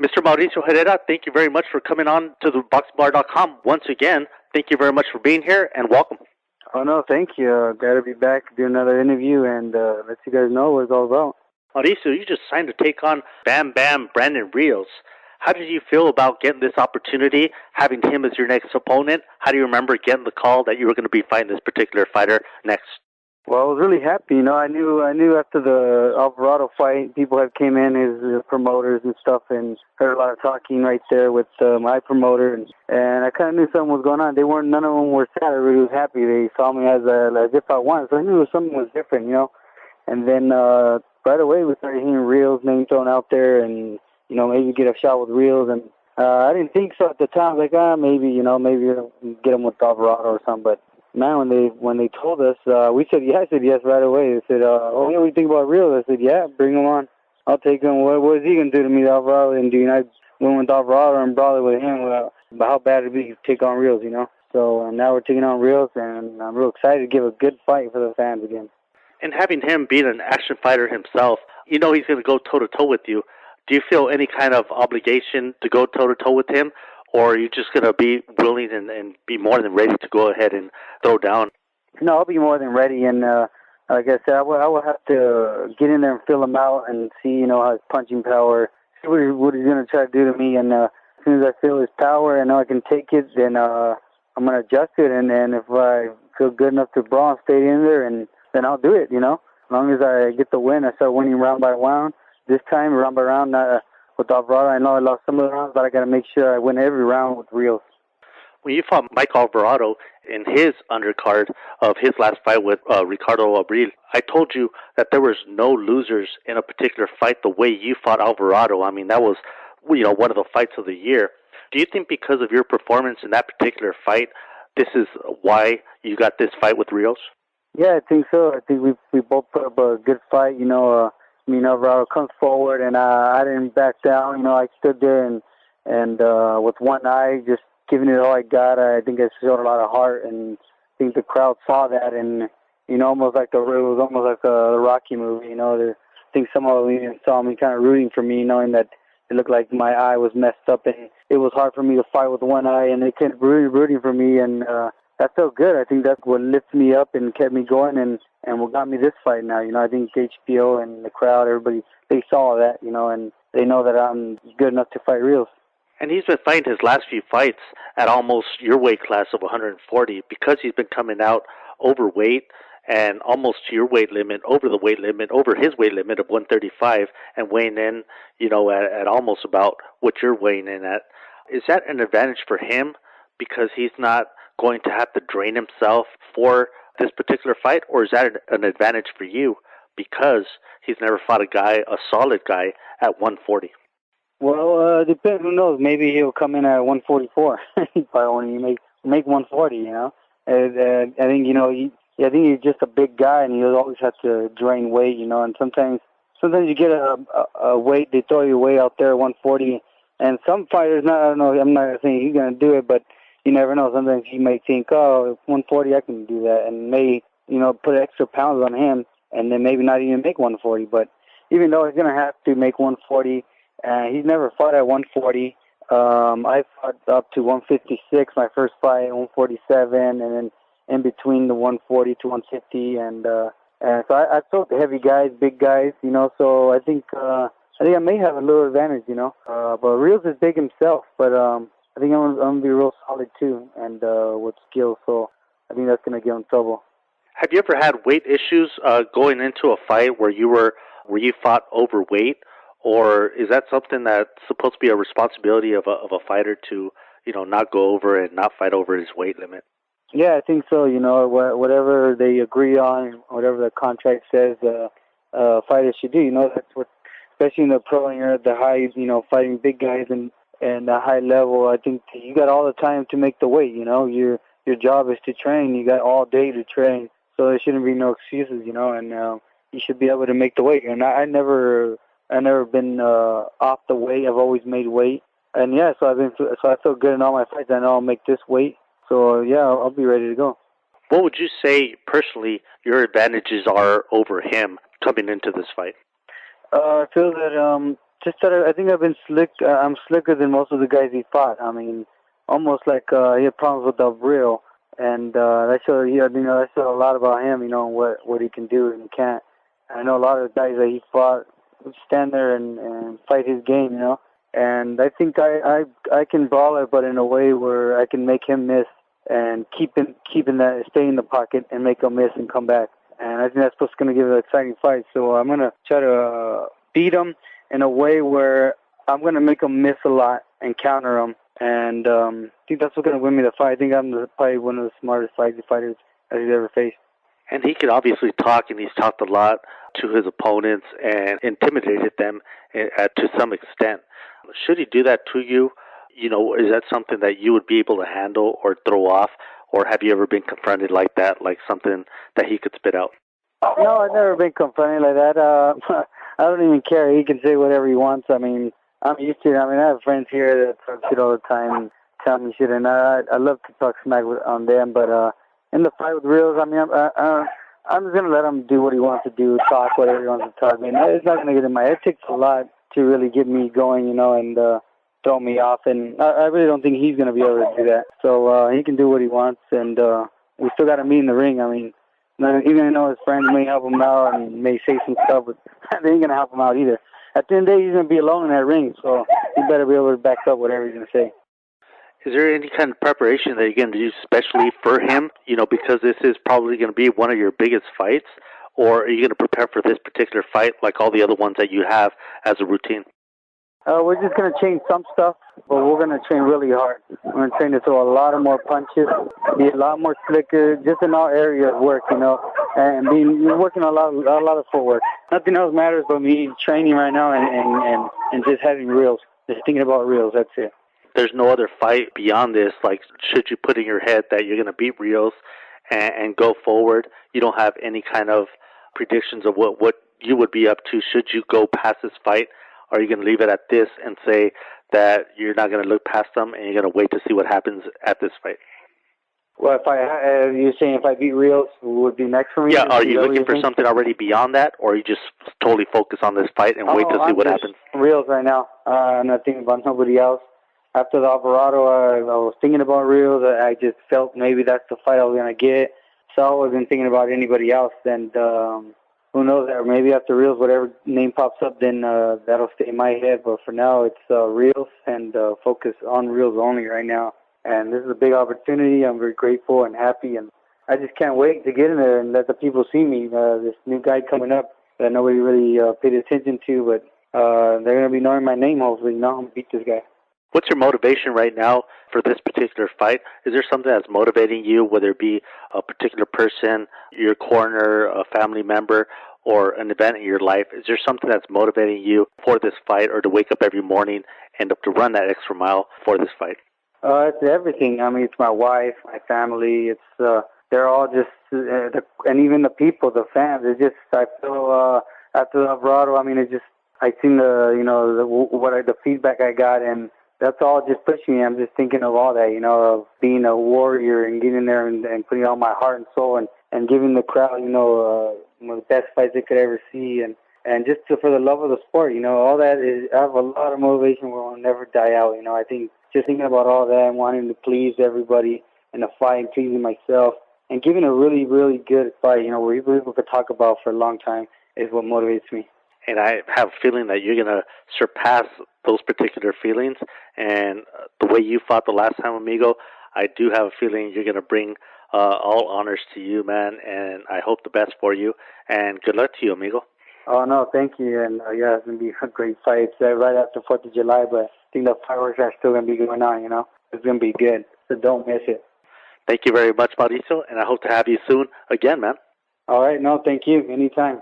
Mr. Mauricio Herrera, thank you very much for coming on to the boxbar.com once again. Thank you very much for being here and welcome. Oh, no, thank you. Glad to be back, do another interview, and let you guys know what it's all about. Mauricio, you just signed to take on Bam Bam Brandon Rios. How did you feel about getting this opportunity, having him as your next opponent? How do you remember getting the call that you were going to be fighting this particular fighter next? Well, I was really happy. I knew after the Alvarado fight, people had came in, his promoters and stuff, and heard a lot of talking right there with my promoter, and I kind of knew something was going on. None of them were sad. I really was happy. They saw me as if I won, so I knew something was different, And then right away we started hearing Rios' name thrown out there, and maybe get a shot with Rios, and I didn't think so at the time. I was like, maybe we'll get him with Alvarado or something, but. Man, when they told us, we said yes. I said yes right away. They said, "Oh yeah, what do you think about Rios?" I said, "Yeah, bring him on. I'll take him. What is he gonna do to me, Alvarado?" And I went with Alvarado and brought it with him. But how bad it'd be to take on Rios, So now we're taking on Rios, and I'm real excited to give a good fight for the fans again. And having him being an action fighter himself, he's going to go toe to toe with you. Do you feel any kind of obligation to go toe to toe with him? Or are you just going to be willing and be more than ready to go ahead and throw down? No, I'll be more than ready. And like I said, I will have to get in there and feel him out and see, his punching power, see what he's going to try to do to me. And as soon as I feel his power and know I can take it, then I'm going to adjust it. And if I feel good enough to brawl and stay in there, and then I'll do it, As long as I get the win, I start winning round by round. This time, round by round, with Alvarado, I know I lost some of the rounds, but I got to make sure I win every round with Rios. When you fought Mike Alvarado in his undercard of his last fight with Ricardo Abril, I told you that there was no losers in a particular fight the way you fought Alvarado. I mean, that was one of the fights of the year. Do you think because of your performance in that particular fight, this is why you got this fight with Rios? Yeah, I think so. I think we both put up a good fight, Alvarado comes forward, and I didn't back down. I stood there and with one eye, just giving it all I got. I think I showed a lot of heart, and I think the crowd saw that, and almost like it was almost like the Rocky movie. I think some of them even saw me kind of rooting for me, knowing that it looked like my eye was messed up, and it was hard for me to fight with one eye, and they kept rooting for me, and that felt good. I think that's what lifted me up and kept me going, and what got me this fight now. I think HBO and the crowd, everybody, they saw that, and they know that I'm good enough to fight Rios. And he's been fighting his last few fights at almost your weight class of 140 because he's been coming out overweight and almost to your weight limit, over the weight limit, over his weight limit of 135 and weighing in, at almost about what you're weighing in at. Is that an advantage for him because he's not going to have to drain himself for this particular fight, or is that an advantage for you because he's never fought a solid guy at 140? Well, depends. Who knows? Maybe he'll come in at 144. He probably only make 140. And I think I think he's just a big guy, and he'll always have to drain weight. And sometimes you get a weight, they throw you way out there 140, and some fighters, I don't know, I'm not saying he's gonna do it, but you never know. Sometimes he may think, 140, I can do that, and may, put extra pounds on him, and then maybe not even make 140. But even though he's going to have to make 140, he's never fought at 140. I fought up to 156, my first fight, 147, and then in between the 140 to 150. And so I fought the heavy guys, big guys, so I think I may have a little advantage, But Rios is big himself, but I think I'm going to be real solid, too, and with skill, so I think that's going to give him trouble. Have you ever had weight issues going into a fight where you fought overweight, or is that something that's supposed to be a responsibility of a fighter to, not go over and not fight over his weight limit? Yeah, I think so. Whatever they agree on, whatever the contract says, fighters should do. That's what, especially in the pro and you're at the high, fighting big guys and a high level. I think you got all the time to make the weight. Your job is to train. You got all day to train, so there shouldn't be no excuses. And you should be able to make the weight. And I never been off the weight. I've always made weight. And yeah, so I feel good in all my fights. I know I'll make this weight. So yeah, I'll be ready to go. What would you say personally your advantages are over him coming into this fight? I feel that Just that I think I've been slick. I'm slicker than most of the guys he fought. I mean, almost like he had problems with the real, and that showed. That showed a lot about him. What he can do and can't. I know a lot of the guys that he fought would stand there and fight his game. And I think I can brawl it, but in a way where I can make him miss and keeping that, stay in the pocket and make him miss and come back. And I think that's what's going to give it an exciting fight. So I'm going to try to beat him in a way where I'm going to make him miss a lot and counter him. And I think that's what's going to win me the fight. I think I'm probably one of the smartest fighters that he's ever faced. And he can obviously talk, and he's talked a lot to his opponents and intimidated them to some extent. Should he do that to you? Is that something that you would be able to handle or throw off? Or have you ever been confronted like that, like something that he could spit out? No, I've never been confronted like that. I don't even care. He can say whatever he wants. I mean, I'm used to it. I mean, I have friends here that talk shit all the time and tell me shit, and I love to talk smack on them. But in the fight with Reels, I mean, I'm just going to let him do what he wants to do, talk whatever he wants to talk. I mean, it's not going to get in my head. It takes a lot to really get me going, and throw me off, and I really don't think he's going to be able to do that. So he can do what he wants, and we still got to meet in the ring. I mean, even though his friends may help him out and may say some stuff, but they ain't going to help him out either. At the end of the day, he's going to be alone in that ring, so he better be able to back up whatever he's going to say. Is there any kind of preparation that you're going to do especially for him, because this is probably going to be one of your biggest fights, or are you going to prepare for this particular fight like all the other ones that you have as a routine? We're just going to change some stuff, but we're going to train really hard. We're going to train to throw a lot of more punches, be a lot more slicker, just in all areas of work, and working a lot of footwork. Nothing else matters but me training right now and just having reels, just thinking about reels, that's it. There's no other fight beyond this, like should you put in your head that you're going to beat Rios and go forward, you don't have any kind of predictions of what you would be up to should you go past this fight? Or are you going to leave it at this and say that you're not going to look past them and you're going to wait to see what happens at this fight? Well, you're saying if I beat Rios, would be next for me? Yeah, are you looking for something already beyond that, or are you just totally focus on this fight and wait to see what happens? Rios right now. I'm not thinking about nobody else. After the Alvarado, I was thinking about Rios. I just felt maybe that's the fight I was going to get. So I wasn't thinking about anybody else. And who knows, or maybe after Reels, whatever name pops up, then that'll stay in my head. But for now, it's Reels and focus on Reels only right now. And this is a big opportunity. I'm very grateful and happy, and I just can't wait to get in there and let the people see me. This new guy coming up that nobody really paid attention to, but they're going to be knowing my name, hopefully. I'm going to beat this guy. What's your motivation right now for this particular fight? Is there something that's motivating you, whether it be a particular person, your corner, a family member, or an event in your life? Is there something that's motivating you for this fight, or to wake up every morning and to run that extra mile for this fight? It's everything. I mean, it's my wife, my family. It's they're all just, and even the people, the fans. It's just, I feel after the Alvarado, I mean, it just, I seen the feedback I got, and that's all just pushing me. I'm just thinking of all that, of being a warrior and getting there and putting all my heart and soul and giving the crowd, one of the best fights they could ever see, and just for the love of the sport, all that is. I have a lot of motivation where I'll never die out. I think just thinking about all that and wanting to please everybody in the fight and pleasing myself and giving a really, really good fight, where people could talk about for a long time is what motivates me. And I have a feeling that you're going to surpass those particular feelings. And the way you fought the last time, amigo, I do have a feeling you're going to bring all honors to you, man. And I hope the best for you. And good luck to you, amigo. Oh, no, thank you. And, it's going to be a great fight. It's right after 4th of July, but I think the fireworks are still going to be going on, It's going to be good. So don't miss it. Thank you very much, Mauricio. And I hope to have you soon again, man. All right. No, thank you. Anytime.